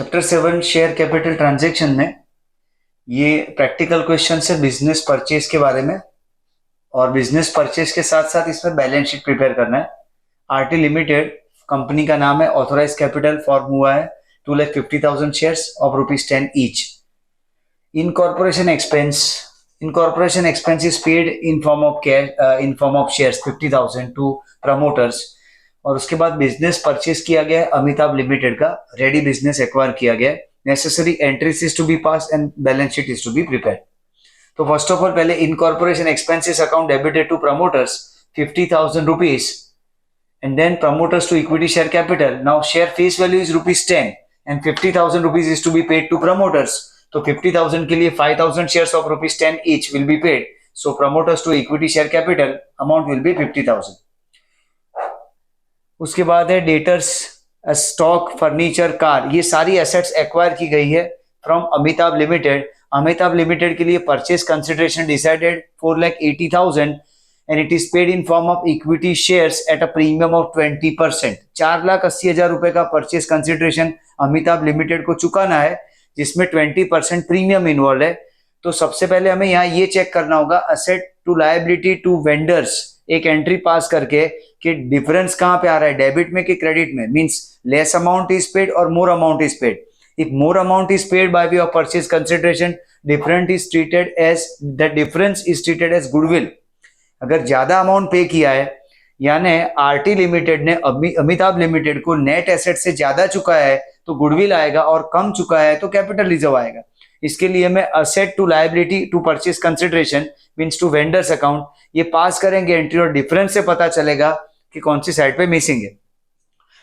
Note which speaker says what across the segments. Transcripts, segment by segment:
Speaker 1: Chapter 7 share capital transaction में ये practical question है बिजनेस परचेज के बारे में। और बिजनेस परचेज के साथ साथ इसमें बैलेंस शीट प्रिपेयर करना है। आरटी लिमिटेड कंपनी का नाम है, ऑथोराइज कैपिटल फॉर्म हुआ है 2,50,000 shares of ₹10 each. Incorporation expense is paid in form of shares 50,000 to promoters. और उसके बाद बिजनेस परचेज किया गया है अमिताभ लिमिटेड का, रेडी बिजनेस एक्वायर किया गया है। Necessary entries is to be pass and balance sheet is to be prepare. तो फर्स्ट ऑफ ऑल पहले incorporation expenses account debited to promoters 50,000 rupees and then promoters to equity share capital. Now share face value is ₹10 and 50,000 rupees is to be paid to promoters. तो 50,000 के लिए 5,000 shares of ₹10 each will be paid. So promoters to equity share capital amount will be 50,000. उसके बाद है debtors, stock, furniture, car, ये सारी assets acquire की गई है from Amitabh limited. Amitabh limited के लिए purchase consideration decided 4,80,000 and it is paid in form of equity shares at a premium of 20%। 4,80,000 रुपए का परचेज कंसिडरेशन अमिताभ लिमिटेड को चुकाना है, जिसमें 20% प्रीमियम इन्वॉल्व है। तो सबसे पहले हमें यहाँ ये चेक करना होगा asset to liability to vendors, एक एंट्री पास करके कि डिफरेंस कहाँ पे आ रहा है, डेबिट में कि क्रेडिट में। Means less amount is paid और more amount is paid. If more amount is paid by way of purchase consideration, difference is treated as goodwill. अगर ज्यादा अमाउंट पे किया है यानी आरटी लिमिटेड ने अमिताभ लिमिटेड को नेट एसेट से ज्यादा चुकाया है तो गुडविल आएगा, और कम चुका है तो कैपिटल रिजर्व आएगा। इसके लिए मैं asset to liability to purchase consideration means to vendors account ये पास करेंगे एंट्री, और डिफरेंस से पता चलेगा कि कौन सी साइड पे मिसिंग है।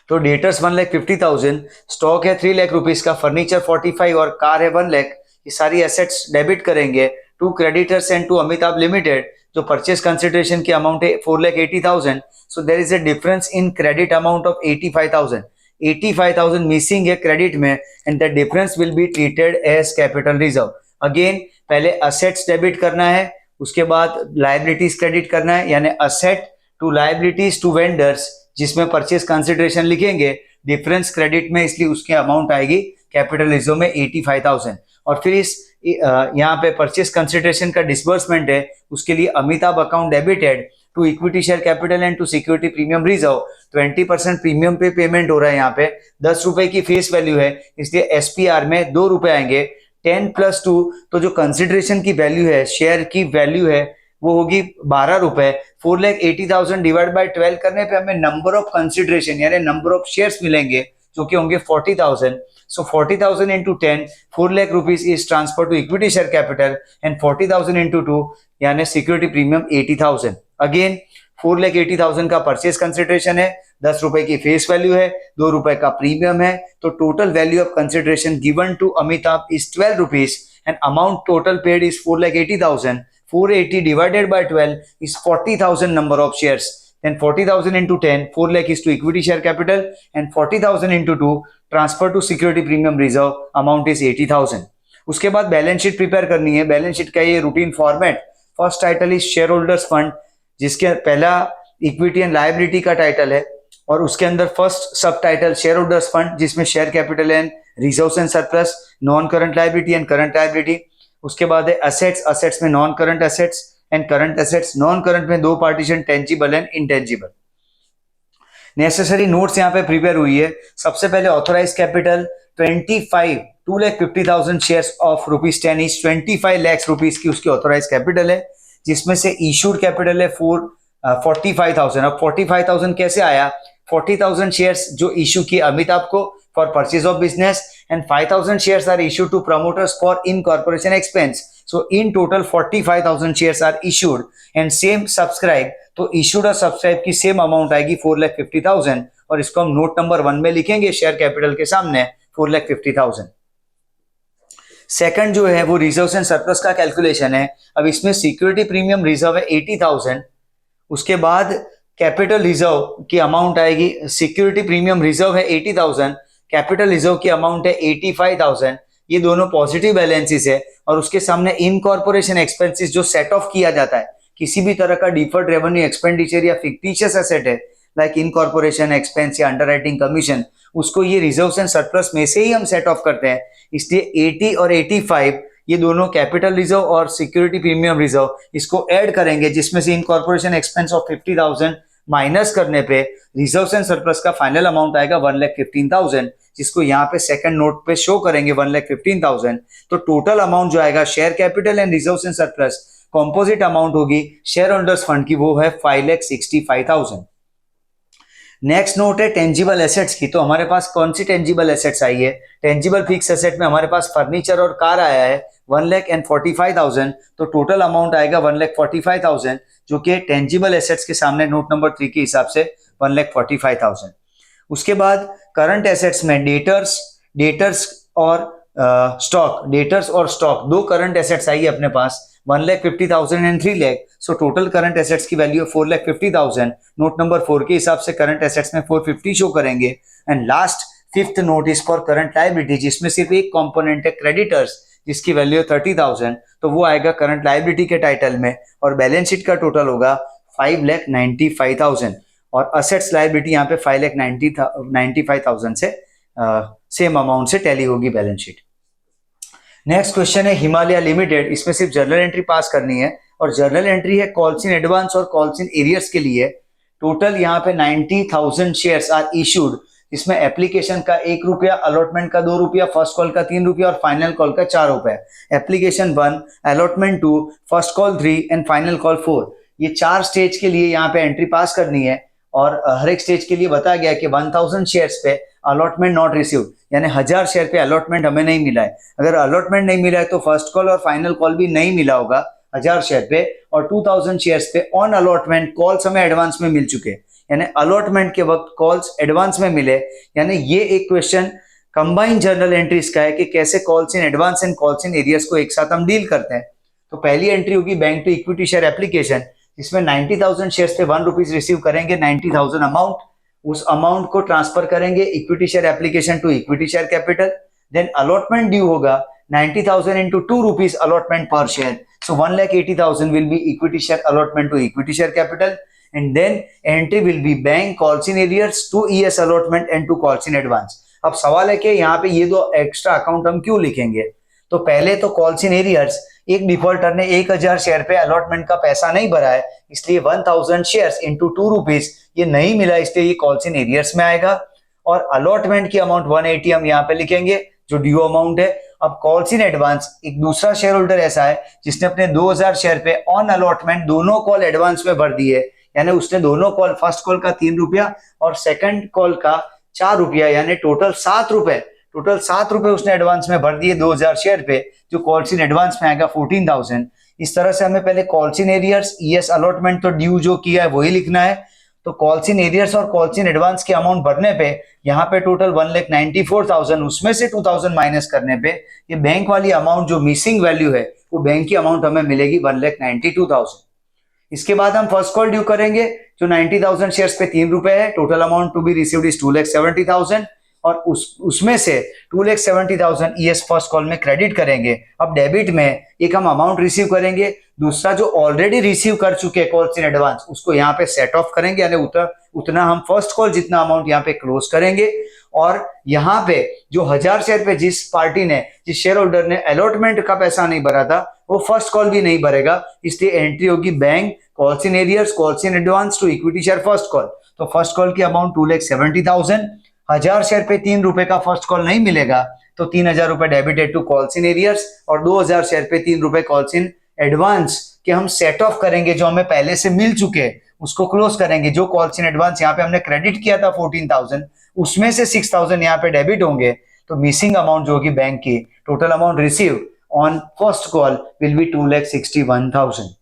Speaker 1: तो डेटर्स 1,50,000, स्टॉक है 3 लाख रुपीज का, फर्नीचर 45 और कार है 1 लाख। ये सारी एसेट्स डेबिट करेंगे to creditors and to Amitabh limited. जो परचेज कंसिडरेशन की अमाउंट है 4,80,000, so there is a difference in credit amount of 85,000। 85,000 missing है क्रेडिट में, and the difference will be treated as capital reserve. Again पहले assets debit करना है, उसके बाद लायबिलिटीज क्रेडिट करना है, यानी asset to liabilities to vendors, जिसमें परचेज कंसिडरेशन लिखेंगे, डिफरेंस क्रेडिट में, इसलिए उसकी अमाउंट आएगी कैपिटल रिजर्व में 85,000। और फिर इस यहाँ पे परचेज कंसिडरेशन का डिसबर्समेंट है, उसके लिए Amitabh account debited to equity share capital and to security premium reserve. 20% premium पे पेमेंट हो रहा है, यहाँ पे 10 रुपए की फेस वैल्यू है, इसलिए एसपीआर में 2 रुपए आएंगे। 10 + 2, तो जो कंसिडरेशन की वैल्यू है, शेयर की वैल्यू है, वो होगी 12 रुपए। 4,80,000 डिवाइड बाय 12 करने पे हमें नंबर ऑफ कंसिडरेशन यानी नंबर ऑफ शेयर्स मिलेंगे, जो कि होंगे 40,000। So 40,000 into 10, 4 lakh rupees is transferred to equity share capital, and 40,000 into 2 यानी सिक्योरिटी प्रीमियम 80,000। अगेन 4,80,000 का परचेज कंसिडरेशन है, 10 रुपए की फेस वैल्यू है, 2 रुपए का प्रीमियम है, तो total value of consideration given to Amitabh is 12 rupees and amount total paid is 4,80,000। 480 divided by 12 is 40,000 number of shares. Then 40,000 into 10, 4 lakh is to equity share capital, and 40,000 into 2 transfer to security premium reserve, amount is 80,000। उसके बाद balance sheet prepare करनी है। Balance sheet का ये routine format, first title is share holders fund, जिसके पहला equity and liability का title है, और उसके अंदर फर्स्ट सब टाइटल शेयर होल्डर्स फंड, जिसमें share capital and reserves and surplus, non current liability and current liability. उसके बाद है असेट्स, असेट्स में non current assets and current assets. Non current में 2 partition, tangible and intangible. Necessary notes यहाँ पे prepare हुई है। सबसे पहले authorise capital 2,50,000 shares of ₹10 each, 25 lakh rupees की उसकी ऑथोराइज कैपिटल है, जिसमें से इशूड कैपिटल है 45,000। अब 45,000 कैसे आया? 40,000 शेयर्स जो इशू किए अमिताभ को for purchase of business, and 5,000 shares are issued to promoters for incorporation expense. So in total 45,000 shares are issued and same subscribe, तो issued और subscribe की सेम अमाउंट आएगी 4,50,000, और इसको हम नोट नंबर 1 में लिखेंगे शेयर कैपिटल के सामने 4,50,000। सेकंड जो है वो रिजर्व्स एंड सरप्लस का कैलकुलेशन है। अब इसमें सिक्योरिटी प्रीमियम रिजर्व है 80,000, उसके बाद कैपिटल रिजर्व की अमाउंट आएगी, सिक्योरिटी प्रीमियम रिजर्व है 80,000, कैपिटल रिजर्व की अमाउंट है 85,000। ये दोनों पॉजिटिव बैलेंसेस है, और उसके सामने इनकॉर्पोरेशन एक्सपेंसेस जो सेट ऑफ किया जाता है, किसी भी तरह का डिफर्ड रेवेन्यू एक्सपेंडिचर या फिक्टिशियस एसेट है, लाइक इनकॉर्पोरेशन एक्सपेंस या अंडरराइटिंग कमीशन, उसको ये रिजर्व्स एंड सरप्लस में से ही हम सेट ऑफ करते हैं। इसलिए 80 और 85 ये दोनों कैपिटल रिजर्व और सिक्योरिटी प्रीमियम रिजर्व, इसको ऐड करेंगे, जिसमें से इनकॉर्पोरेशन एक्सपेंस ऑफ 50,000 माइनस करने पे रिजर्व्स एंड सरप्लस का फाइनल अमाउंट आएगा 1,15,000, जिसको यहाँ पे सेकंड नोट पे शो करेंगे 1,15,000। तो टोटल अमाउंट जो आएगा share capital and reserves and surplus composite amount होगी शेयर होल्डर्स फंड की, वो है 5,65,000। नेक्स्ट नोट है टेंजिबल एसेट्स की। तो हमारे पास कौन सी टेंजिबल एसेट्स आई है? टेंजिबल फिक्स एसेट में हमारे पास फर्नीचर और कार आया है 1,45,000। तो टोटल अमाउंट आएगा 1,45,000, जो कि टेंजिबल एसेट्स के सामने नोट नंबर 3 के हिसाब से 1,45,000। उसके बाद करंट एसेट्स में डेटर्स और स्टॉक दो करंट एसेट्स आई है अपने पास 1,50,000 and 3 lakh. So total current assets की वैल्यू 4,50,000। नोट नंबर 4 के हिसाब से करंट एसेट्स में 450 शो करेंगे। And last fifth note is for current liability, जिसमें सिर्फ एक कंपोनेंट है क्रेडिटर्स, जिसकी वैल्यू 30,000। तो वो आएगा करंट लायबिलिटी के टाइटल में, और बैलेंस शीट का टोटल होगा 5,95,000, और असेट्स लायबिलिटी यहाँ पे 5,95,000 से सेम अमाउंट से टैली होगी बैलेंस शीट। नेक्स्ट क्वेश्चन है हिमालय लिमिटेड। इसमें सिर्फ जर्नल एंट्री पास करनी है, और जर्नल एंट्री है कॉल्स इन एडवांस और कॉल्स इन एरियर्स के लिए। टोटल यहाँ पे 90,000 शेयर्स आर इशूड, जिसमें एप्लीकेशन का 1 रुपया, अलॉटमेंट का 2 रुपया, फर्स्ट कॉल का 3 रुपया और फाइनल कॉल का 4 रुपया। Application 1, allotment 2, first call 3 and final call 4। ये 4 स्टेज के लिए यहाँ पे एंट्री पास करनी है, और हर एक स्टेज के लिए बताया गया कि 1000 शेयर्स पे अलॉटमेंट नॉट रिसीव्ड, यानी 1000 शेयर पे अलॉटमेंट हमें नहीं मिला है। अगर अलॉटमेंट नहीं मिला है तो फर्स्ट कॉल और फाइनल कॉल भी नहीं मिला होगा 1000 शेयर पे, और 2000 शेयर्स पे ऑन अलॉटमेंट कॉल्स हमें एडवांस में मिल चुके, यानी अलॉटमेंट के वक्त कॉल्स एडवांस में मिले। यानी ये एक क्वेश्चन कंबाइंड जर्नल एंट्रीज का है कि कैसे calls in advance and calls in arrears को एक साथ हम डील करते हैं। तो पहली एंट्री होगी bank to equity share application, इसमें 90,000 शेयर्स पे 1 रुपीज रिसीव करेंगे, 90,000 अमाउंट, उस अमाउंट को ट्रांसफर करेंगे equity share application to equity share capital. Then allotment due होगा 90,000 into 2 rupees allotment per share, so 1,80,000 will be equity share allotment to equity share capital, and then entry will be bank calls in arrears to ES allotment and to calls in advance। अब सवाल है कि यहाँ पे ये दो extra account हम क्यों लिखेंगे? तो पहले तो कॉल्स इन एरियर्स, एक डिफॉल्टर ने 1000 शेयर पे अलॉटमेंट का पैसा नहीं भरा है, इसलिए 1000 शेयर्स इंटू 2 रुपीज ये नहीं मिला, इसलिए ये कॉल्स इन एरियर्स में आएगा। और अलॉटमेंट की अमाउंट 180 हम यहाँ पे लिखेंगे जो ड्यू अमाउंट है। अब कॉल्स इन एडवांस, एक दूसरा शेयर होल्डर ऐसा है जिसने अपने 2000 शेयर पे ऑन अलॉटमेंट दोनों कॉल एडवांस में भर दिए, यानी उसने दोनों कॉल, फर्स्ट कॉल का 3 रुपया और सेकंड कॉल का 4 रुपया, यानी टोटल 7 रुपए उसने एडवांस में भर दिए 2000 शेयर पे, जो कॉल्स इन एडवांस में आएगा 14,000। इस तरह से हमें पहले calls in arrears, ES allotment तो ड्यू जो किया है वही लिखना है। तो कॉल्स इन एरियर्स और कॉल्स इन एडवांस के अमाउंट भरने पे यहाँ पे टोटल 1,94,000, उसमें से 2,000 माइनस करने पे ये बैंक वाली अमाउंट जो मिसिंग वैल्यू है वो बैंक की अमाउंट हमें मिलेगी 1,92,000। इसके बाद हम फर्स्ट कॉल ड्यू करेंगे जो 90,000 शेयर्स पे 3 रुपए है। Total amount to be received is 2,70,000, और उसमें से 2,70,000 ईएस फर्स्ट कॉल में क्रेडिट करेंगे। अब डेबिट में एक हम अमाउंट रिसीव करेंगे, दूसरा जो ऑलरेडी रिसीव कर चुके हैं कॉल्स इन एडवांस उसको यहाँ पे सेट ऑफ करेंगे, यानी उतना हम फर्स्ट कॉल जितना अमाउंट यहाँ पे क्लोज करेंगे। और यहाँ पे जो 1000 शेयर पे जिस पार्टी ने, जिस शेयर होल्डर ने अलॉटमेंट का पैसा नहीं भरा था वो फर्स्ट कॉल भी नहीं भरेगा, इसलिए एंट्री होगी bank calls in arrears calls in advance to equity share first call. तो फर्स्ट कॉल की अमाउंट 2,70,000, 1000 शेयर पे 3 रुपए का फर्स्ट कॉल नहीं मिलेगा तो 3,000 रुपए debited to calls in arrears, और 2,000 शेयर पे 3 रुपए कॉल्स इन एडवांस के हम सेट ऑफ करेंगे, जो हमें पहले से मिल चुके उसको क्लोज करेंगे। जो कॉल्स इन एडवांस यहाँ पे हमने क्रेडिट किया था 14,000, उसमें से 6,000 यहाँ पे डेबिट होंगे, तो मिसिंग अमाउंट जो होगी बैंक की, total amount receive on first call will be 2,61,000।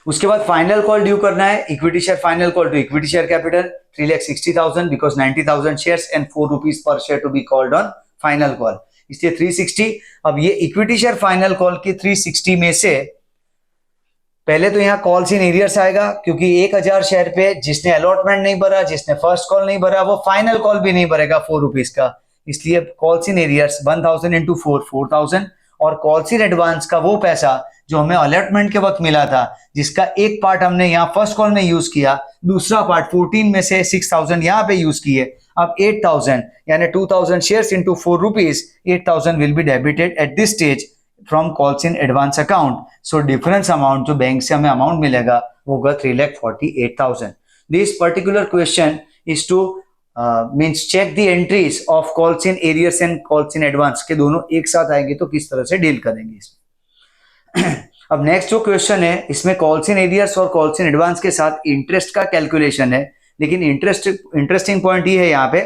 Speaker 1: उसके बाद फाइनल कॉल ड्यू करना है, equity share final call to equity share capital 3,60,000 because 90,000 shares and 4 rupees per share to be called on final call, इसलिए 360। अब ये equity share final call की 360 में से पहले तो यहाँ कॉल्स इन एरियर्स आएगा, क्योंकि 1000 शेयर पे जिसने अलॉटमेंट नहीं भरा, जिसने फर्स्ट कॉल नहीं भरा, वो फाइनल कॉल भी नहीं भरेगा 4 रुपीज का, इसलिए कॉल्स इन एरियर्स 1000 into 4 4,000, और कॉल्स इन एडवांस का वो पैसा जो हमें अलॉटमेंट के वक्त मिला था, जिसका एक पार्ट हमने यहाँ फर्स्ट कॉल में यूज किया, दूसरा पार्ट 14 में से 6000 यहाँ पे यूज किए। अब 8000 यानी 2000 shares into 4 rupees, 8000 will be debited at this stage from calls in advance account. So difference amount जो बैंक से हमें अमाउंट मिलेगा वो होगा 3,48,000। This particular question is to means check the entries of calls in arrears and calls in advance के दोनों एक साथ आएंगे तो किस तरह से डील करेंगे इसमें। अब नेक्स्ट जो क्वेश्चन है इसमें कॉल्स इन एरियर्स और कॉल्स इन एडवांस के साथ इंटरेस्ट का कैलकुलेशन है, लेकिन इंटरेस्टिंग पॉइंट ये है यहाँ पे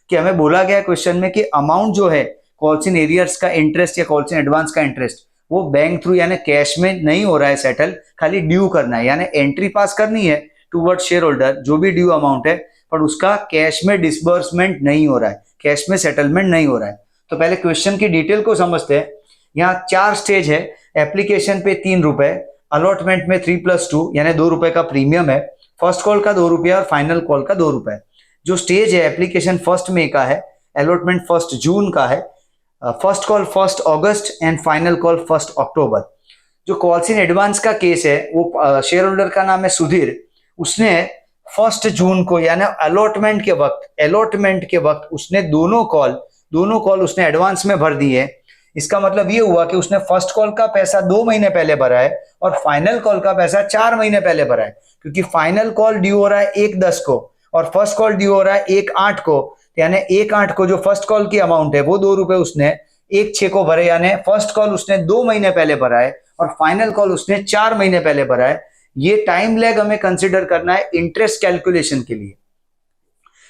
Speaker 1: कि हमें बोला गया क्वेश्चन में कि अमाउंट जो है कॉल्स इन एरियर्स का इंटरेस्ट या कॉल्स इन एडवांस का इंटरेस्ट वो बैंक थ्रू यानी कैश में नहीं हो रहा है सेटल, खाली ड्यू करना है, यानी एंट्री पास करनी है टूवर्ड शेयर होल्डर जो भी ड्यू अमाउंट है, पर उसका कैश में डिसबर्समेंट नहीं हो रहा है, कैश में सेटलमेंट नहीं हो रहा है। तो पहले क्वेश्चन की डिटेल को समझते हैं। यहाँ 4 स्टेज है। एप्लीकेशन पे 3 रुपए, अलॉटमेंट में 3+2 यानी 2 रुपए का प्रीमियम है, फर्स्ट कॉल का 2 रुपया और फाइनल कॉल का 2 रुपए। जो स्टेज है एप्लीकेशन 1 मई का है, अलॉटमेंट 1 जून का है, first call 1 August and final call 1 अक्टूबर। जो कॉल्स इन एडवांस का केस है वो शेयर होल्डर का नाम है सुधीर, उसने 1 जून को यानी अलॉटमेंट के वक्त उसने दोनों कॉल उसने एडवांस में भर दिए। इसका मतलब ये हुआ कि उसने फर्स्ट कॉल का पैसा 2 महीने पहले भरा है और फाइनल कॉल का पैसा 4 महीने पहले भरा है, क्योंकि फाइनल कॉल ड्यू हो रहा है 1/10 को और फर्स्ट कॉल ड्यू हो रहा है 1/8 को, यानी 1/8 को जो फर्स्ट कॉल की अमाउंट है वो 2 रुपए उसने 1/6 को भरे, यानी फर्स्ट कॉल उसने 2 महीने पहले भरा है और फाइनल कॉल उसने 4 महीने पहले भरा है। ये टाइम लैग हमें कंसिडर करना है इंटरेस्ट कैलकुलेशन के लिए।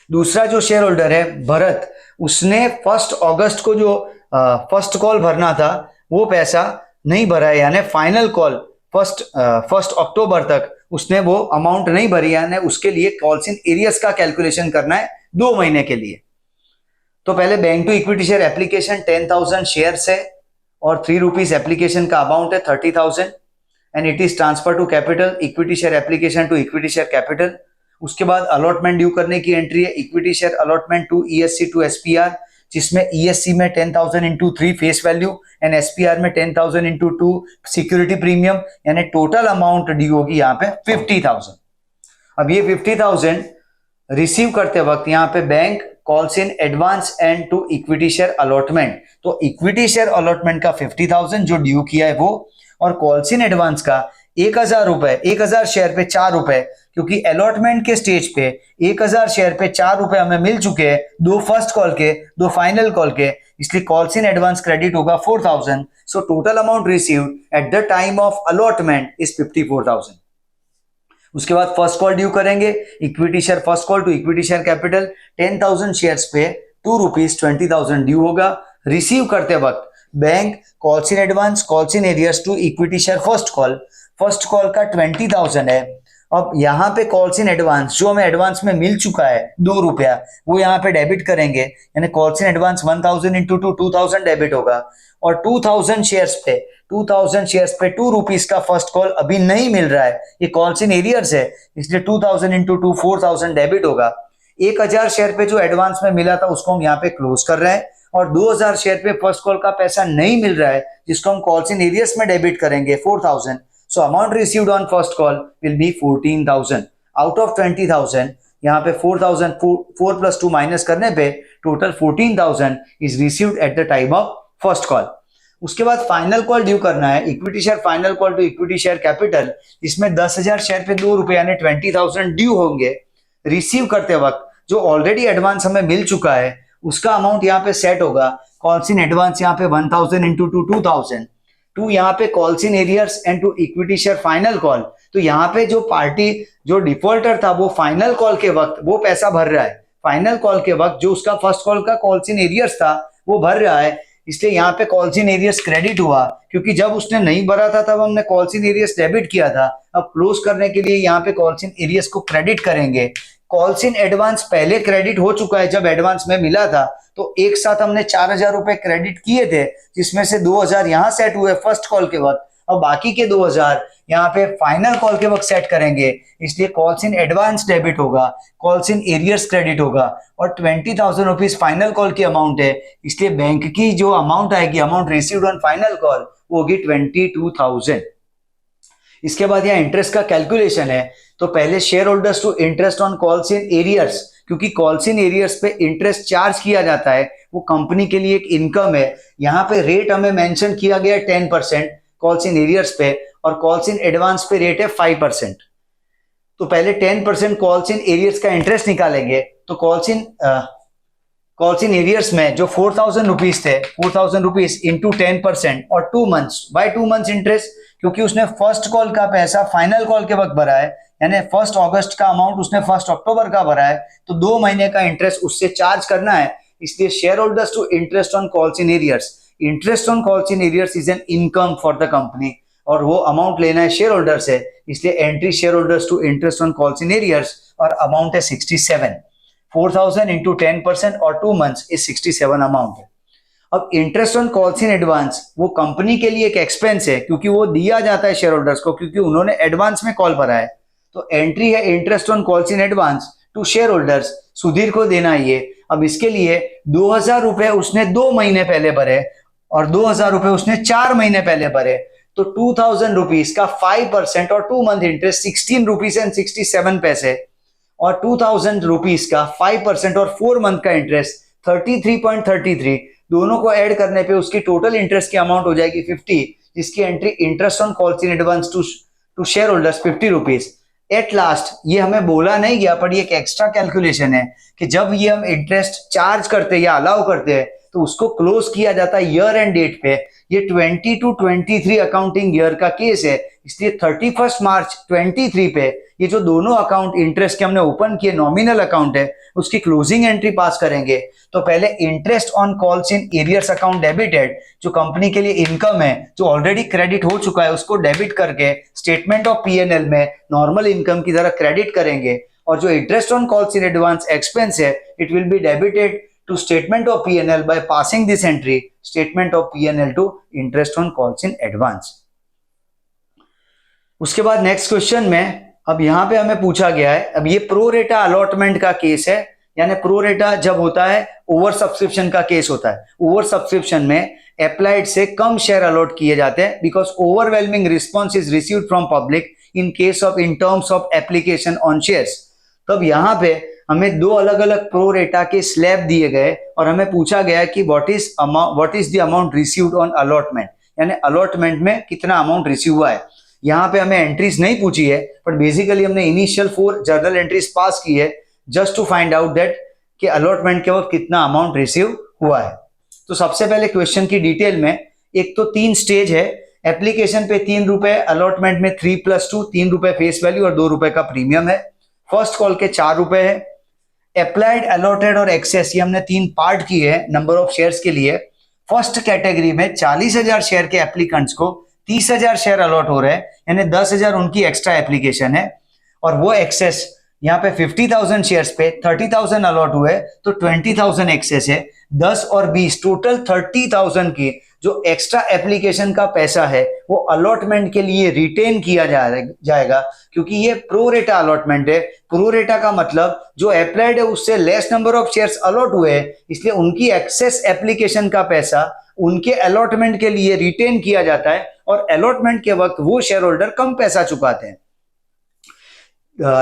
Speaker 1: दूसरा जो शेयर होल्डर है भरत, उसने 1 अगस्त को जो फर्स्ट कॉल भरना था वो पैसा नहीं भरा है, यानी फाइनल कॉल 1 अक्टूबर तक उसने वो अमाउंट नहीं भरी, यानी उसके लिए कॉल्स इन एरियर्स का कैलकुलेशन करना है 2 महीने के लिए। तो पहले bank to equity share application 10,000 shares है और 3 रुपीज एप्लीकेशन का अमाउंट है 30,000 and it is transfer to capital, equity share application to equity share capital. उसके बाद अलॉटमेंट ड्यू करने की एंट्री है equity share allotment to ESC to SPR, जिसमें ईएससी में 10,000 into 3 face value and SPR में 10,000 इंटू 2 सिक्योरिटी प्रीमियम, यानी total amount due होगी यहाँ पे 50,000। अब ये 50,000 रिसीव करते वक्त यहाँ पे bank calls in advance and to equity share allotment, तो इक्विटी शेयर अलॉटमेंट का 50,000 जो ड्यू किया है वो, और कॉल्स इन एडवांस का 1,000 रुपए, 1,000 शेयर पे 4 रुपए, क्योंकि अलॉटमेंट के स्टेज पे 1,000 शेयर पे 4 रुपए हमें मिल चुके हैं, 2 फर्स्ट कॉल के 2 फाइनल कॉल के, इसलिए कॉल्स इन एडवांस क्रेडिट होगा 4,000। So total amount received at the time of allotment is 54,000। उसके बाद फर्स्ट कॉल ड्यू करेंगे equity share first call to equity share capital 10,000 shares पे 2 रुपीज 20,000 ड्यू होगा। Receive करते वक्त bank calls in advance calls in arrears to equity share first call का 20,000 है। अब यहाँ पे कॉल्स इन एडवांस जो हमें एडवांस में मिल चुका है 2 रुपया वो यहाँ पे डेबिट करेंगे, यानी calls in advance 1,000 into 2 2,000 debit होगा, और 2,000 शेयर्स पे 2 रुपीज का फर्स्ट कॉल अभी नहीं मिल रहा है, ये कॉल्स इन एरियर्स है, इसलिए 2,000 इंटू 2 4,000 डेबिट होगा। 1,000 शेयर पे जो एडवांस में मिला था उसको हम यहाँ पे क्लोज कर रहे हैं, और 2,000 शेयर पे फर्स्ट कॉल का पैसा नहीं मिल रहा है जिसको हम कॉल्स इन एरियर्स में डेबिट करेंगे 4,000। So amount received on first call will be 14,000 out of 20,000। यहाँ पे 4,000 4 + 2 माइनस करने पे total 14,000 is received at the time of first call। उसके बाद फाइनल कॉल ड्यू करना है equity share final call to equity share capital, इसमें 10,000 share पे 2 रुपए यानी 20,000 ड्यू होंगे। रिसीव करते वक्त जो ऑलरेडी एडवांस हमें मिल चुका है उसका अमाउंट यहाँ पे सेट होगा, कॉल्स इन एडवांस यहाँ पे 1,000 इंटू 2 2,000, टू यहाँ पे calls in arrears and to equity share final call. तो यहाँ पे जो पार्टी जो डिफॉल्टर था वो फाइनल कॉल के वक्त वो पैसा भर रहा है, फाइनल कॉल के वक्त जो उसका फर्स्ट कॉल का कॉल्स इन एरियर्स था वो भर रहा है, इसलिए यहाँ पे कॉल्स इन एरियर्स क्रेडिट हुआ, क्योंकि जब उसने नहीं भरा था तब हमने कॉल्स इन एरियर्स डेबिट किया था। अब क्लोज करने के लिए यहाँ पे कॉल्स इन एरियर्स को क्रेडिट करेंगे। कॉल्स इन एडवांस पहले क्रेडिट हो चुका है जब एडवांस में मिला था, तो एक साथ हमने 4,000 रुपए क्रेडिट किए थे, जिसमें से 2,000 यहाँ सेट हुए फर्स्ट कॉल के वक्त, और बाकी के 2,000 यहाँ पे फाइनल कॉल के वक्त सेट करेंगे, इसलिए कॉल्स इन एडवांस डेबिट होगा, कॉल्स इन एरियर्स क्रेडिट होगा, और 20,000 रुपीज फाइनल कॉल की अमाउंट है, इसलिए बैंक की जो अमाउंट आएगी amount received on final call वो होगी 22,000। इसके बाद यहाँ इंटरेस्ट का कैलकुलेशन है। तो पहले share holders to interest on calls in arrears, क्योंकि कॉल्स इन एरियर्स पे इंटरेस्ट चार्ज किया जाता है, वो कंपनी के लिए एक इनकम है। यहाँ पे रेट हमें मेंशन किया गया है 10% कॉल्स इन एरियर्स पे, और कॉल्स इन एडवांस पे रेट है 5%। तो पहले 10% कॉल्स इन एरियर्स का इंटरेस्ट निकालेंगे। तो कॉल्स इन एरियर्स में जो 4,000 रुपीज थे, 4,000 रुपीज इंटू 10% और 2 मंथ्स, बाय 2 मंथ्स इंटरेस्ट, क्योंकि उसने फर्स्ट कॉल का पैसा फाइनल कॉल के वक्त भरा है, यानी 1 अगस्त का अमाउंट उसने 1 अक्टूबर का भरा है, तो 2 महीने का इंटरेस्ट उससे चार्ज करना है। इसलिए share holders to interest on calls in arrears, interest on calls in arrears is an income for the company, और वो अमाउंट लेना है शेयर होल्डर से, इसलिए entry share holders to interest on calls in arrears, और amount है 67। 4,000 into 10% और 2 months is 67 amount है। अब interest on calls in advance वो कंपनी के लिए एक एक्सपेंस है, क्योंकि वो दिया जाता है शेयर होल्डर्स को, क्योंकि उन्होंने एडवांस में कॉल भरा है। तो एंट्री है interest on calls in advance to share holders, Sudhir को देना है ये। अब इसके लिए 2,000 रुपए उसने 2 महीने पहले भरे, और 2,000 रुपए उसने 4 महीने पहले भरे, तो 2,000 रुपीज का 5% और 2 मंथ इंटरेस्ट 16 रुपीज एंड 67 पैसे, और 2,000 रुपीज का 5% और 4 मंथ का इंटरेस्ट 33.33, दोनों को ऐड करने पे उसकी टोटल इंटरेस्ट की अमाउंट हो जाएगी 50, जिसकी entry interest on calls in advance to share holders 50 rupees. At last, ये हमें बोला नहीं गया, पर ये एक एक्स्ट्रा कैलकुलेशन है कि जब ये हम इंटरेस्ट चार्ज करते हैं या अलाउ करते हैं, तो उसको क्लोज किया जाता है ईयर एंड डेट पे। ये 20 to 23 अकाउंटिंग ईयर का केस है, इसलिए 31 मार्च 23 पे ये जो दोनों अकाउंट इंटरेस्ट के हमने ओपन किए, नॉमिनल अकाउंट है, उसकी क्लोजिंग एंट्री पास करेंगे। तो पहले interest on calls in arrears account debited, जो कंपनी के लिए इनकम है, जो ऑलरेडी क्रेडिट हो चुका है, उसको डेबिट करके स्टेटमेंट ऑफ पीएनएल में नॉर्मल इनकम की तरह क्रेडिट करेंगे, और जो interest on calls in advance expense है, it will be debited to statement of P&L by passing this entry statement of P&L to interest on calls in advance। उसके बाद next question में अब यहां पे हमें पूछा गया है, अब ये प्रोरेटा अलॉटमेंट का केस है, यानी प्रोरेटा जब होता है ओवर सब्सक्रिप्शन का केस होता है। ओवर सब्सक्रिप्शन में अप्लाइड से कम शेयर अलॉट किए जाते हैं, because overwhelming response is received from public in case of in terms of application on shares. तब यहां पे हमें 2 अलग अलग प्रोरेटा के स्लैब दिए गए, और हमें पूछा गया कि what is the amount received on allotment, यानी अलॉटमेंट में कितना अमाउंट रिसीव हुआ है। यहाँ पे हमें एंट्रीज नहीं पूछी है, पर बेसिकली हमने इनिशियल 4 जर्नल एंट्रीज पास की है, just to find out that कि अलॉटमेंट के वक्त कितना अमाउंट रिसीव हुआ है। तो सबसे पहले क्वेश्चन की डिटेल में, एक तो 3 स्टेज है, एप्लीकेशन पे 3 रुपए, अलॉटमेंट में 3+2, 3 रुपए फेस वैल्यू और 2 रुपए का प्रीमियम है। फर्स्ट कॉल के 4 रुपए है। अप्लाइड, अलॉटेड और एक्सेस, ये हमने 3 पार्ट किए हैं नंबर ऑफ शेयर्स के लिए। फर्स्ट कैटेगरी में 40,000 शेयर के एप्लीकेंट्स को 30,000 शेयर अलॉट हो रहे हैं, यानी 10,000 उनकी एक्स्ट्रा एप्लीकेशन है, और वो एक्सेस यहाँ पे 50,000 शेयर्स पे 30,000 अलॉट हुए, तो 20,000 एक्सेस है। 10 और 20 टोटल 30,000 की जो एक्स्ट्रा एप्लीकेशन का पैसा है, वो अलॉटमेंट के लिए रिटेन किया जाएगा, क्योंकि ये प्रोरेटा अलॉटमेंट है। प्रोरेटा का मतलब जो अप्लाइड है उससे less number of shares allot हुए हैं, इसलिए उनकी एक्सेस एप्लीकेशन का पैसा उनके अलॉटमेंट के लिए रिटेन किया जाता है, और अलॉटमेंट के वक्त वो शेयर होल्डर कम पैसा चुकाते हैं।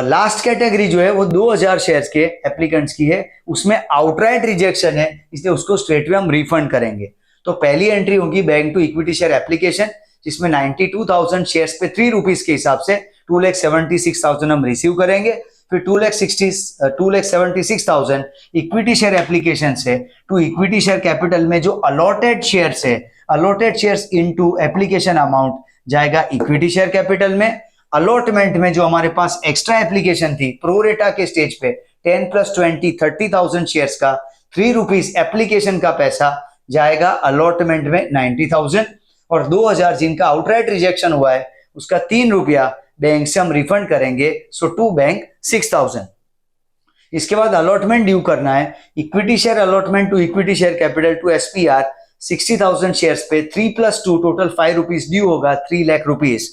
Speaker 1: लास्ट कैटेगरी जो है वो 2,000 शेयर्स के एप्लीकेंट्स की है, उसमें आउटराइट रिजेक्शन है, इसलिए उसको स्ट्रेटवे हम रिफंड करेंगे। तो पहली एंट्री होगी bank to equity share application, जिसमें 92,000 शेयर्स पे 3 रुपीज के हिसाब से 2,76,000 हम रिसीव करेंगे। फिर 2,76,000 इक्विटी शेयर एप्लीकेशन से टू इक्विटी शेयर कैपिटल में जो अलॉटेड शेयर्स है, allotted shares into application amount जाएगा इक्विटी शेयर कैपिटल में। अलॉटमेंट में जो हमारे पास एक्स्ट्रा एप्लीकेशन थी प्रोरेटा के स्टेज पे 10+20 30,000 शेयर्स का 3 रुपीज एप्लीकेशन का पैसा जाएगा अलॉटमेंट में 90,000, और 2,000 जिनका आउटराइट रिजेक्शन हुआ है उसका 3 रुपया बैंक से हम रिफंड करेंगे, सो टू बैंक 6,000। इसके बाद अलॉटमेंट ड्यू करना है, equity share allotment to equity share capital to SPR 60,000 shares पे 3+2 टोटल 5 रुपीज ड्यू होगा, 3 लाख रुपीज,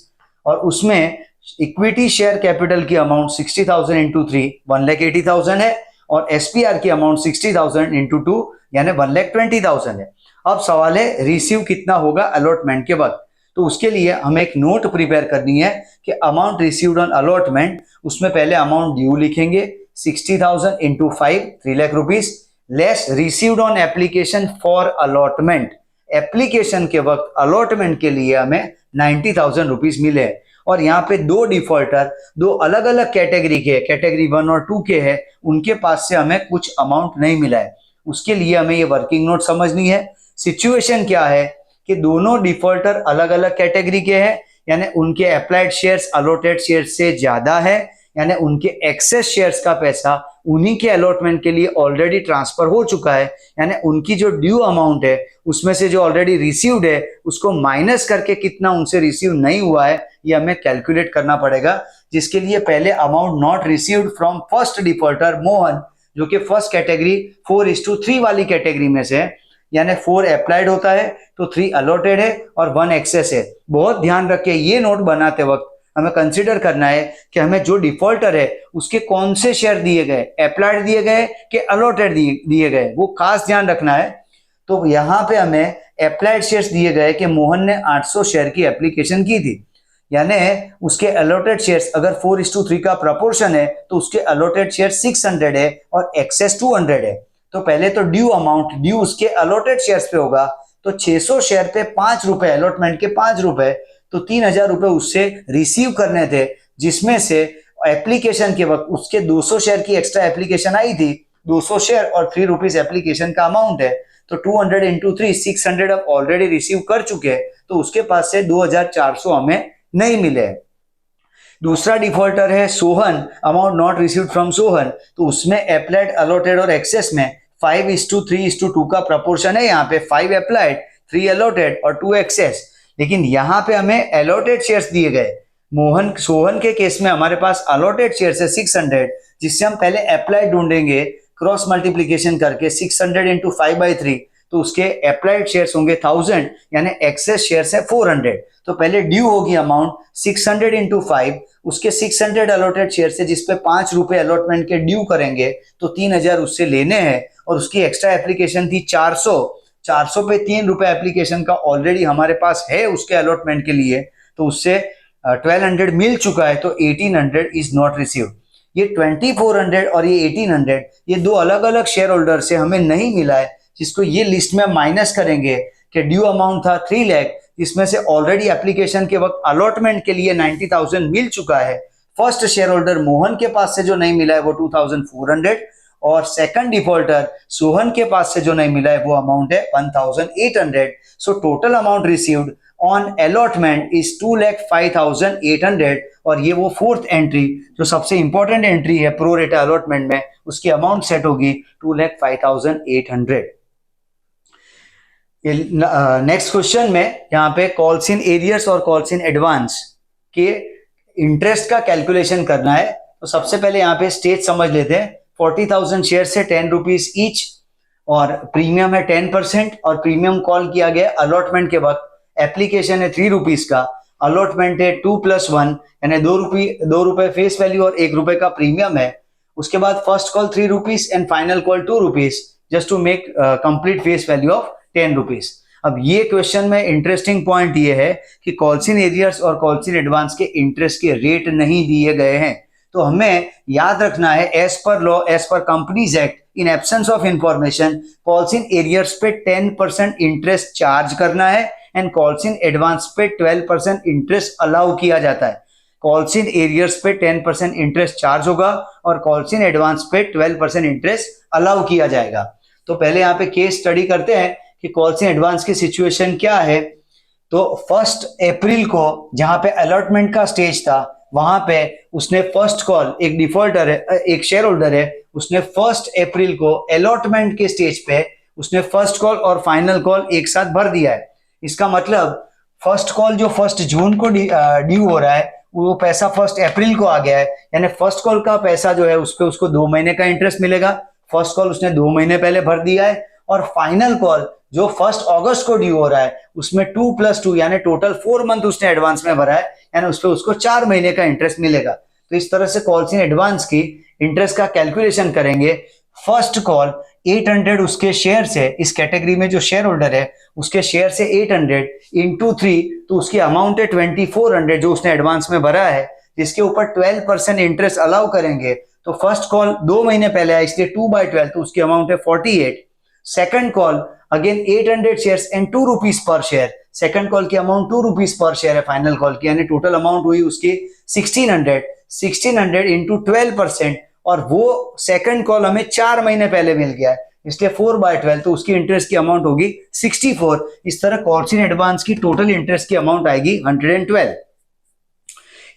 Speaker 1: और उसमें इक्विटी शेयर कैपिटल की अमाउंट 60,000 इंटू 3 1,80,000 है, और एसपीआर की अमाउंट 60,000 इंटू 2 यानी 1,20,000 है। अब सवाल है रिसीव कितना होगा अलॉटमेंट के वक्त। तो उसके लिए हमें एक नोट प्रिपेयर करनी है कि अमाउंट रिसीव्ड ऑन अलॉटमेंट, उसमें पहले अमाउंट ड्यू लिखेंगे 60,000 into 5, 3 lakh rupees, less received on application for allotment, application के वक्त अलॉटमेंट के लिए हमें 90,000 रुपीज मिले। और यहाँ पे दो डिफॉल्टर, दो अलग अलग कैटेगरी के, कैटेगरी 1 और 2 के हैं, उनके पास से हमें कुछ अमाउंट नहीं मिला है। उसके लिए हमें ये वर्किंग नोट समझनी है। सिचुएशन क्या है कि दोनों डिफॉल्टर अलग अलग कैटेगरी के हैं, यानी उनके अप्लाइड शेयर्स अलॉटेड शेयर्स से ज्यादा है, यानी उनके एक्सेस शेयर्स का पैसा उन्हीं के अलॉटमेंट के लिए ऑलरेडी ट्रांसफर हो चुका है, यानी उनकी जो ड्यू अमाउंट है उसमें से जो ऑलरेडी रिसीव्ड है उसको माइनस करके कितना उनसे रिसीव नहीं हुआ है ये हमें कैलकुलेट करना पड़ेगा। जिसके लिए पहले amount not received from first defaulter Mohan, जो कि फर्स्ट कैटेगरी 4:3 वाली कैटेगरी में से है, यानी 4 अप्लाइड होता है तो 3 अलॉटेड है और 1 एक्सेस है। बहुत ध्यान रखें, ये नोट बनाते वक्त हमें कंसीडर करना है कि हमें जो डिफॉल्टर है उसके कौन से शेयर दिए गए, अप्लाइड दिए गए कि अलॉटेड दिए गए, वो खास ध्यान रखना है। तो यहाँ पे हमें अप्लाइड शेयर्स दिए गए कि मोहन ने 800 शेयर की एप्लीकेशन की थी, यानी उसके अलॉटेड शेयर्स अगर 4:3 का प्रपोर्शन है तो उसके अलॉटेड शेयर 600 है और एक्सेस 200 है। तो पहले तो ड्यू अमाउंट, ड्यू उसके अलॉटेड शेयर्स पे होगा, तो 600 शेयर पे 5 रुपए, अलॉटमेंट के 5 रुपए, तो 3,000 रुपए उससे रिसीव करने थे, जिसमें से एप्लीकेशन के वक्त उसके 200 शेयर की एक्स्ट्रा एप्लीकेशन आई थी, 200 शेयर और 3 रुपीज एप्लीकेशन का अमाउंट है, तो 200 इंटू 3, 600 अब ऑलरेडी रिसीव कर चुके हैं, तो उसके पास से 2,400 हमें नहीं मिले। दूसरा डिफॉल्टर है Sohan, amount not received from Sohan, तो उसमें अप्लाइड अलॉटेड और एक्सेस में 5:3:2 का प्रपोर्शन है। यहाँ पे 5 अप्लाइड, 3 अलॉटेड और 2 एक्सेस, लेकिन यहाँ पे हमें अलॉटेड शेयर्स दिए गए। सोहन के केस में हमारे पास अलॉटेड शेयर्स है 600, जिससे हम पहले अप्लाइड ढूंढेंगे क्रॉस मल्टीप्लीकेशन करके 600 इंटू 5/3, तो उसके अप्लाइड शेयर्स होंगे 1000, यानी एक्सेस शेयर्स है 400। तो पहले ड्यू होगी अमाउंट 600 इंटू 5, उसके 600 अलॉटेड शेयर से जिसपे 5 रुपए अलॉटमेंट के ड्यू करेंगे तो 3,000 उससे लेने हैं, और उसकी एक्स्ट्रा एप्लीकेशन थी 400 पे 3 रुपए एप्लीकेशन का ऑलरेडी हमारे पास है उसके अलॉटमेंट के लिए, तो उससे 1200 मिल चुका है, तो 1800 इज नॉट रिसीव्ड। ये 2400 और ये 1800 ये दो अलग अलग शेयर होल्डर से हमें नहीं मिला है, जिसको ये लिस्ट में माइनस करेंगे कि ड्यू अमाउंट था 3 लाख, इसमें से ऑलरेडी एप्लीकेशन के वक्त अलॉटमेंट के लिए 90,000 मिल चुका है। फर्स्ट शेयर होल्डर मोहन के पास से जो नहीं मिला है वो 2,400, और सेकंड डिफॉल्टर सोहन के पास से जो नहीं मिला है वो अमाउंट है 1,800। सो total amount received on allotment is 2,05,800, और ये वो फोर्थ एंट्री जो सबसे इंपॉर्टेंट एंट्री है प्रो रेटा अलॉटमेंट में, उसकी अमाउंट सेट होगी 2,05,800। नेक्स्ट क्वेश्चन में यहाँ पे कॉल्स इन एरियर्स और कॉल्स इन एडवांस के इंटरेस्ट का कैलकुलेशन करना है। तो सबसे पहले यहाँ पे स्टेज समझ लेते हैं। 40,000 शेयर से 10 रुपीज ईच, और प्रीमियम है 10%, और प्रीमियम कॉल किया गया अलॉटमेंट के वक्त। एप्लीकेशन है 3 रुपीज का, अलॉटमेंट है 2+1 यानी 2 रुपए फेस वैल्यू और 1 रुपए का प्रीमियम है। उसके बाद first call 3 rupees and final call 2 rupees, just to make complete face value of 10 rupees. अब ये क्वेश्चन में इंटरेस्टिंग पॉइंट ये है कि कॉल्स इन एरियर्स और कॉल्स इन एडवांस के इंटरेस्ट के रेट नहीं दिए गए हैं, तो हमें याद रखना है as per law, as per companies act, in absence of information calls in arrears पे 10% इंटरेस्ट चार्ज करना है, एंड कॉल्स इन एडवांस पे 12% इंटरेस्ट अलाउ किया जाता है। कॉल्स इन एरियर्स पे 10% इंटरेस्ट चार्ज होगा और कॉल्स इन एडवांस पे 12% इंटरेस्ट अलाउ किया जाएगा। तो पहले यहाँ पे केस स्टडी करते हैं कि कॉल्स इन एडवांस की सिचुएशन क्या है। तो 1 अप्रैल को जहां पे अलॉटमेंट का स्टेज था, वहां पे उसने फर्स्ट कॉल, एक डिफॉल्टर है, एक शेयर होल्डर है, उसने 1 अप्रैल को अलॉटमेंट के स्टेज पे उसने फर्स्ट कॉल और फाइनल कॉल एक साथ भर दिया है। इसका मतलब फर्स्ट कॉल जो 1 जून को ड्यू हो रहा है वो पैसा 1 अप्रैल को आ गया है, यानी फर्स्ट कॉल का पैसा जो है उस पे उसको 2 महीने का इंटरेस्ट मिलेगा। फर्स्ट कॉल उसने 2 महीने पहले भर दिया है, और फाइनल कॉल जो 1 अगस्त को ड्यू हो रहा है उसमें 2+2 यानी टोटल 4 मंथ उसने एडवांस में भरा है, यानी उस पर उसको 4 महीने का इंटरेस्ट मिलेगा। तो इस तरह से कॉल्स इन एडवांस की इंटरेस्ट का कैलकुलेशन करेंगे। फर्स्ट कॉल 800 उसके शेयर से, इस कैटेगरी में जो शेयर होल्डर है उसके शेयर से 800 इंटू 3, तो उसकी अमाउंट है 2400 जो उसने एडवांस में भरा है, जिसके ऊपर 12% इंटरेस्ट अलाउ करेंगे। तो फर्स्ट कॉल 2 महीने पहले आया इसलिए 2/12, तो उसकी अमाउंट है 48। Second call again 800 shares and 2 rupees per share, second call की अमाउंट 2 रुपीज पर शेयर है फाइनल कॉल की, यानी टोटल अमाउंट हुई उसकी 1600 इंटू 12%, और वो सेकंड कॉल हमें 4 महीने पहले मिल गया है इसलिए 4/12, तो उसकी इंटरेस्ट की अमाउंट होगी 64। इस तरह कॉल्स इन एडवांस की टोटल इंटरेस्ट की अमाउंट आएगी 112।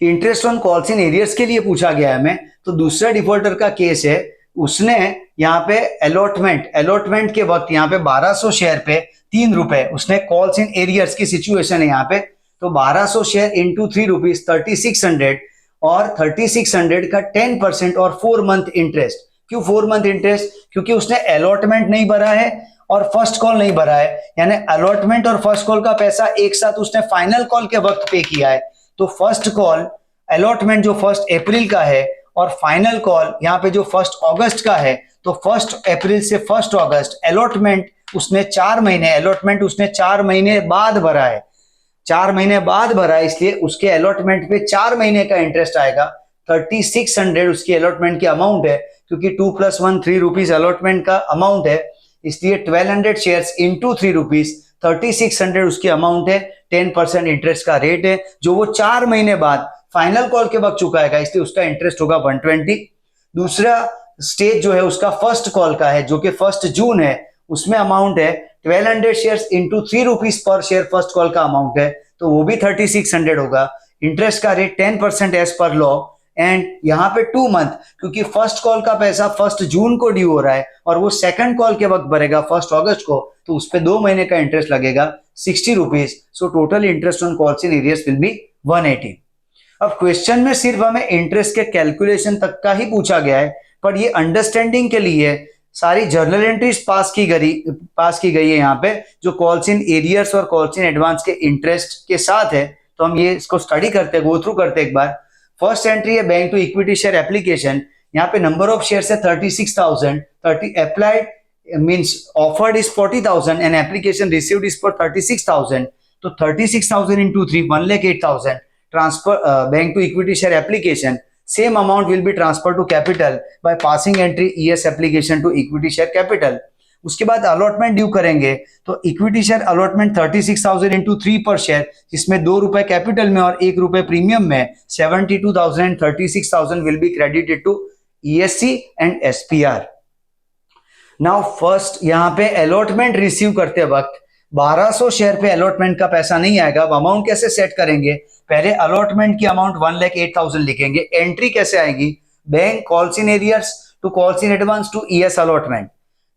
Speaker 1: Interest on calls in arrears के लिए पूछा गया है हमें, तो दूसरा डिफॉल्टर का केस है, उसने यहाँ पे अलॉटमेंट के वक्त यहाँ पे 1200 शेयर पे 3 रुपए, उसने कॉल्स इन एरियर्स की सिचुएशन है यहाँ पे, तो 1200 शेयर इंटू 3 रुपीज 3600, और 3600 का 10% और 4 मंथ इंटरेस्ट। क्यों 4 मंथ इंटरेस्ट? क्योंकि उसने अलॉटमेंट नहीं भरा है और फर्स्ट कॉल नहीं भरा है, यानी अलॉटमेंट और फर्स्ट कॉल का पैसा एक साथ उसने फाइनल कॉल के वक्त पे किया है। तो फर्स्ट कॉल अलॉटमेंट जो 1 अप्रैल का है और फाइनल कॉल यहाँ पे जो 1 अगस्त का है, तो 1 अप्रैल से 1 अगस्त अलॉटमेंट उसने 4 महीने, अलॉटमेंट उसने 4 महीने बाद भरा है, 4 महीने बाद भरा है, इसलिए उसके अलॉटमेंट पे 4 महीने का इंटरेस्ट आएगा। 3600 उसकी अलॉटमेंट की अमाउंट है, क्योंकि 2 + 1 3 रुपीज अलॉटमेंट का अमाउंट है, इसलिए 1200 शेयर्स इंटू 3 रुपीज 3600 उसकी अमाउंट है। 10% इंटरेस्ट का रेट है जो वो 4 महीने बाद फाइनल कॉल के वक्त चुकाएगा, इसलिए उसका इंटरेस्ट होगा 120। दूसरा स्टेज जो है उसका फर्स्ट कॉल का है, जो कि 1 जून है, उसमें अमाउंट है 1200 shares into 3 rupees per share, first call का अमाउंट है, तो वो भी 3600 होगा। इंटरेस्ट का rate 10% as per law, and यहाँ पे 2 मंथ, क्योंकि फर्स्ट कॉल का पैसा 1 जून को ड्यू हो रहा है और वो सेकंड कॉल के वक्त भरेगा 1 अगस्त को, तो उस पर 2 महीने का इंटरेस्ट लगेगा 60 rupees. So total interest on calls in arrears will be 180। अब क्वेश्चन में सिर्फ हमें इंटरेस्ट के कैलकुलेशन तक का ही पूछा गया है, पर ये अंडरस्टैंडिंग के लिए सारी जर्नल एंट्रीज पास की गई है यहाँ पे, जो कॉल्स इन एरियर्स और कॉल्स इन एडवांस के इंटरेस्ट के साथ है। तो हम ये इसको स्टडी करते हैं, गो थ्रू करते हैं एक बार। फर्स्ट एंट्री है bank to equity share application, यहाँ पे नंबर ऑफ शेयर है 36,000, 30 applied means offered is 40,000 and application received is for 36,000, तो 36,000 into 3 1,08,000 transfer bank to equity share application, same amount will be transferred to capital by passing entry ES application to equity share capital। उसके बाद allotment due करेंगे, तो equity share allotment 36,000 into 3 पर share, जिसमें 2 रुपए capital में और 1 रुपए प्रीमियम में 72,000 and 36,000 will be credited to ESC and SPR। Now first यहाँ पे अलॉटमेंट रिसीव करते वक्त 1200 शेयर पे अलॉटमेंट का पैसा नहीं आएगा। अब अमाउंट कैसे सेट करेंगे? पहले अलॉटमेंट की अमाउंट 1,08,000 लिखेंगे। एंट्री कैसे आएगी? Bank calls in arrears to calls in advance to ES allotment.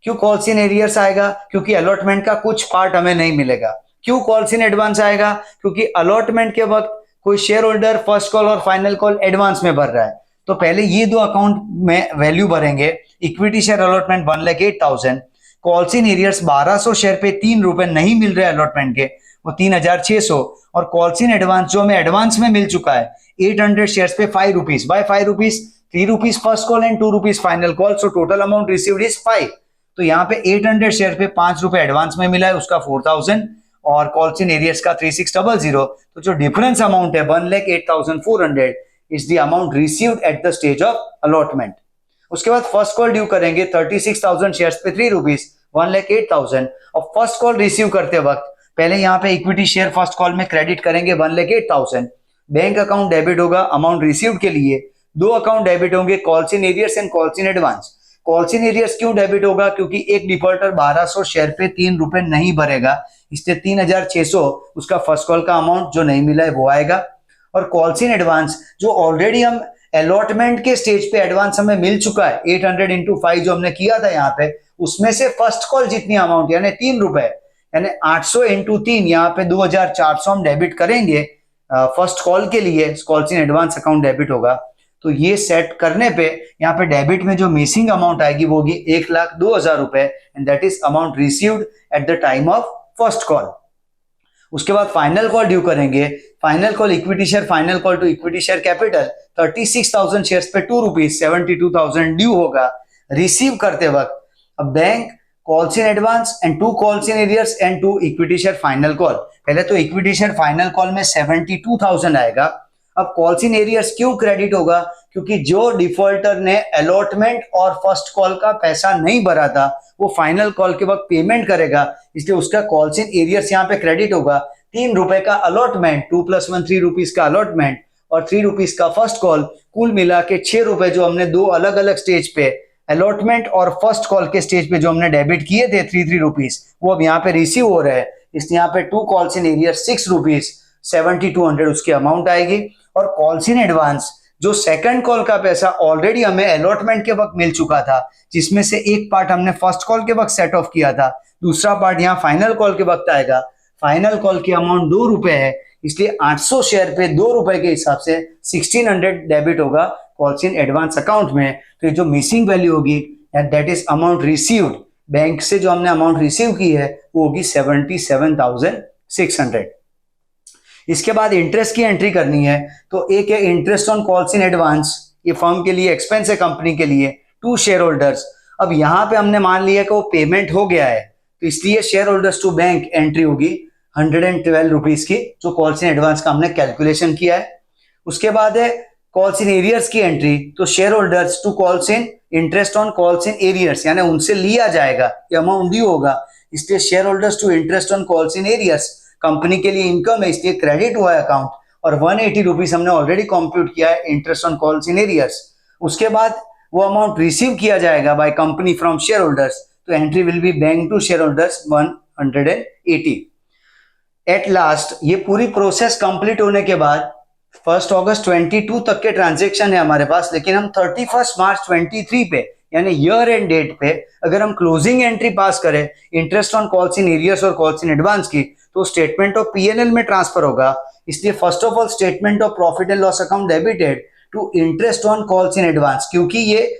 Speaker 1: क्यों कॉल्स इन एरियर्स आएगा? क्योंकि अलॉटमेंट का कुछ पार्ट हमें नहीं मिलेगा। क्यों कॉल्स इन एडवांस आएगा? क्योंकि अलॉटमेंट के वक्त कोई शेयर होल्डर फर्स्ट कॉल और फाइनल कॉल एडवांस में भर रहा है, तो पहले ये 2 अकाउंट में वैल्यू भरेंगे। Equity share allotment 1,08,000, calls in arrears 1200 share पे 3 रुपए नहीं मिल रहे अलॉटमेंट के, वो 3,600, और कॉल्स इन एडवांस जो हमें एडवांस में मिल चुका है 800 शेयर्स पे 5 rupees, by 5 rupees 3 rupees first call and 2 rupees final call, so total amount received is 5। तो यहाँ पे 800 शेयर पे 5 रुपए एडवांस में मिला है, उसका 4,000, और कॉल्स इन एरियर्स का 3,600, तो जो डिफरेंस अमाउंट है 1,08,400 is the amount received at the stage of allotment. उसके बाद फर्स्ट कॉल ड्यू करेंगे 36,000 शेयर्स पे 3 रुपीज 1,08,000, और फर्स्ट कॉल रिसीव करते वक्त पहले यहाँ पे इक्विटी शेयर फर्स्ट कॉल में क्रेडिट करेंगे 1,08,000, बैंक अकाउंट डेबिट होगा अमाउंट रिसीव्ड के लिए, 2 अकाउंट डेबिट होंगे calls in arrears and calls in advance. Calls in arrears क्यों डेबिट होगा? क्योंकि एक डिफॉल्टर 1200 शेयर पे 3 रुपए नहीं भरेगा, इसलिए 3,600 उसका फर्स्ट कॉल का अमाउंट जो नहीं मिला है वो आएगा। और कॉल्स इन एडवांस जो ऑलरेडी हम अलॉटमेंट के स्टेज पे एडवांस हमें मिल चुका है 800 into 5 जो हमने किया था यहाँ पे, उसमें से फर्स्ट कॉल जितनी अमाउंट यानी 3 रुपए, यानी 800 into 3 यहाँ पे 2,400 हम डेबिट करेंगे फर्स्ट कॉल के लिए, calls in advance account debit होगा। तो ये सेट करने पे यहाँ पे डेबिट में जो मिसिंग अमाउंट आएगी वो होगी 1,02,000 रुपए, and that is amount received at the time of first call. उसके बाद फाइनल कॉल ड्यू करेंगे, final call equity share final call to equity share capital 36,000 shares पे 2 रुपीज 72,000 ड्यू होगा। रिसीव करते वक्त अब bank calls in advance and 2 calls in arrears and 2 equity share final call. पहले तो इक्विटी शेयर फाइनल कॉल में 72,000 आएगा। अब कॉल्स इन एरियर्स क्यों क्रेडिट होगा? क्योंकि जो डिफॉल्टर ने अलॉटमेंट और फर्स्ट कॉल का पैसा नहीं भरा था वो फाइनल कॉल के वक्त पेमेंट करेगा, इसलिए उसका कॉल्स इन एरियर्स यहाँ पे क्रेडिट होगा। 3 रुपए का अलॉटमेंट, 2 + 1 3 रुपीज का अलॉटमेंट और 3 रुपीज का फर्स्ट कॉल, कुल मिला के 6 रुपए जो हमने दो अलग अलग स्टेज पे अलॉटमेंट और फर्स्ट कॉल के स्टेज पे जो हमने डेबिट किए थे 3 रुपीज, वो अब यहाँ पे रिसीव हो रहे हैं। इसलिए यहाँ पे 2 कॉल्स इन एरियर 6 रुपीज 7200 उसकी अमाउंट आएगी। और कॉल्स इन एडवांस जो सेकंड कॉल का पैसा ऑलरेडी हमें अलॉटमेंट के वक्त मिल चुका था, जिसमें से एक पार्ट हमने फर्स्ट कॉल के वक्त सेट ऑफ किया था, दूसरा पार्ट यहाँ फाइनल कॉल के वक्त आएगा। फाइनल कॉल की अमाउंट 2 रुपए है, इसलिए 800 शेयर पे 2 रुपए के हिसाब से 1600 डेबिट होगा कॉल्स इन एडवांस अकाउंट में। तो ये जो मिसिंग वैल्यू होगी that is amount received, bank से जो हमने अमाउंट रिसीव की है वो होगी 77,600। इसके बाद इंटरेस्ट की एंट्री करनी है। तो एक है interest on calls in advance, ये फर्म के लिए एक्सपेंस है कंपनी के लिए, टू शेयर होल्डर्स। अब यहाँ पे हमने मान लिया कि वो पेमेंट हो गया है, तो इसलिए share holders to bank entry होगी 112 रुपीज की, जो कॉल्स इन एडवांस का हमने कैलकुलेशन किया है। उसके बाद है कॉल्स इन एरियर्स की एंट्री, तो share holders to calls in interest on calls in arrears, यानी उनसे लिया जाएगा, ये अमाउंट ड्यू होगा, इसलिए share holders to interest on calls in arrears company के लिए इनकम है, इसलिए क्रेडिट हुआ है अकाउंट। और 180 रुपीज हमने ऑलरेडी कंप्यूट किया है interest on calls in arrears. उसके बाद वो अमाउंट रिसीव किया जाएगा by company from share holders, तो entry will be bank to share holders 180। At last ये पूरी प्रोसेस कंप्लीट होने के बाद 1 अगस्त 22 तक के ट्रांजेक्शन है हमारे पास, लेकिन हम 31 मार्च 23 पे यानी ईयर एंड डेट पे अगर हम क्लोजिंग एंट्री पास करें interest on calls in arrears और कॉल्स इन एडवांस की, तो स्टेटमेंट ऑफ पीएनएल में ट्रांसफर होगा। इसलिए first of all statement of profit and loss account debited to interest on calls in advance, क्योंकि ये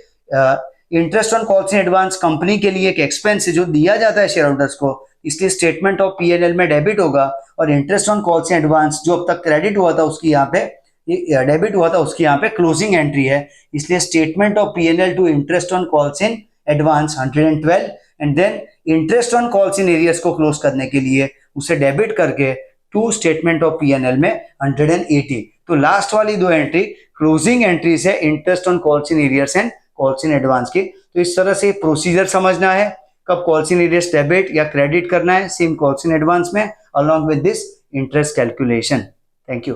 Speaker 1: interest on calls in advance company के लिए एक एक्सपेंस है जो दिया जाता है शेयर होल्डर्स को, इसलिए स्टेटमेंट ऑफ पीएनएल में डेबिट होगा। और interest on calls in advance जो अब तक क्रेडिट हुआ था उसकी यहाँ पे डेबिट हुआ था, उसकी यहाँ पे क्लोजिंग एंट्री है, इसलिए statement of PNL to interest on calls in advance 112 and then interest on calls in arrears को क्लोज करने के लिए उसे डेबिट करके टू स्टेटमेंट ऑफ पीएनएल में 180। तो लास्ट वाली दो एंट्री क्लोजिंग एंट्रीज है interest on calls in arrears and calls in advance की। तो इस तरह से प्रोसीजर समझना है, कब कॉल्स इन एरियर्स डेबिट या क्रेडिट करना है सेम कॉल्स इन एडवांस में, along with this interest calculation. Thank you.